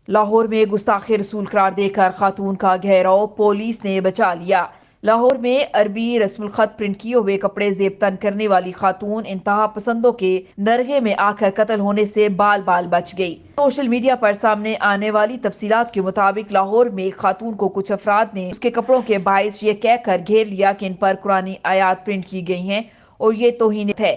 لاہور میں گستاخ رسول قرار دے کر خاتون کا گھیراؤ، پولیس نے بچا لیا۔ لاہور میں عربی رسم الخط پرنٹ کیے ہوئے کپڑے زیب تن کرنے والی خاتون انتہا پسندوں کے نرغے میں آ کر قتل ہونے سے بال بال بچ گئی۔ سوشل میڈیا پر سامنے آنے والی تفصیلات کے مطابق لاہور میں ایک خاتون کو کچھ افراد نے اس کے کپڑوں کے باعث یہ کہہ کر گھیر لیا کہ ان پر قرآنی آیات پرنٹ کی گئی ہیں اور یہ توہین ہے۔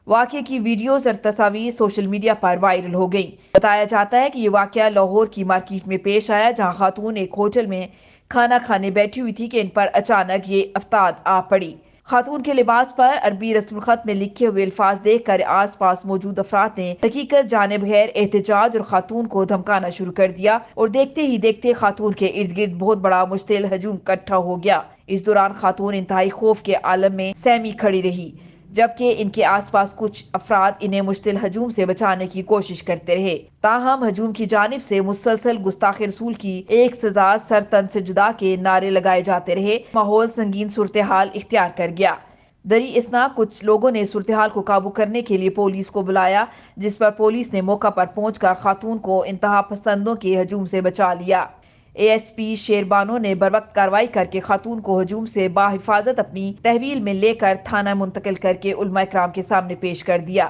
واقعے کی ویڈیوز اور تصاویر سوشل میڈیا پر وائرل ہو گئیں۔ بتایا جاتا ہے کہ یہ واقعہ لاہور کی مارکیٹ میں پیش آیا، جہاں خاتون ایک ہوٹل میں کھانا کھانے بیٹھی ہوئی تھی کہ ان پر اچانک یہ افتاد آ پڑی۔ خاتون کے لباس پر عربی رسم الخط میں لکھے ہوئے الفاظ دیکھ کر آس پاس موجود افراد نے حقیقت جانے بغیر احتجاج اور خاتون کو دھمکانا شروع کر دیا اور دیکھتے ہی دیکھتے خاتون کے ارد گرد بہت بڑا مشتعل ہجوم اکٹھا ہو گیا۔ اس دوران خاتون انتہائی خوف کے عالم میں سہمی کھڑی رہی، جبکہ ان کے آس پاس کچھ افراد انہیں مشتعل ہجوم سے بچانے کی کوشش کرتے رہے۔ تاہم ہجوم کی جانب سے مسلسل گستاخ رسول کی ایک سزا سر تن سے جدا کے نعرے لگائے جاتے رہے۔ ماحول سنگین صورتحال اختیار کر گیا۔ دری اثنا کچھ لوگوں نے صورتحال کو قابو کرنے کے لیے پولیس کو بلایا، جس پر پولیس نے موقع پر پہنچ کر خاتون کو انتہا پسندوں کے ہجوم سے بچا لیا۔ اے ایس پی شیر بانو نے بروقت کارروائی کر کے خاتون کو ہجوم سے بحفاظت اپنی تحویل میں لے کر تھانہ منتقل کر کے علماء کرام کے سامنے پیش کر دیا۔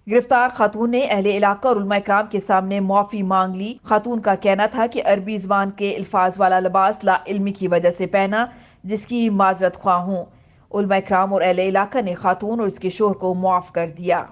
گرفتار خاتون نے اہل علاقہ اور علماء کرام کے سامنے معافی مانگ لی۔ خاتون کا کہنا تھا کہ عربی زبان کے الفاظ والا لباس لا علمی کی وجہ سے پہنا، جس کی معذرت خواہ ہوں۔ علماء کرام اور اہل علاقہ نے خاتون اور اس کے شوہر کو معاف کر دیا۔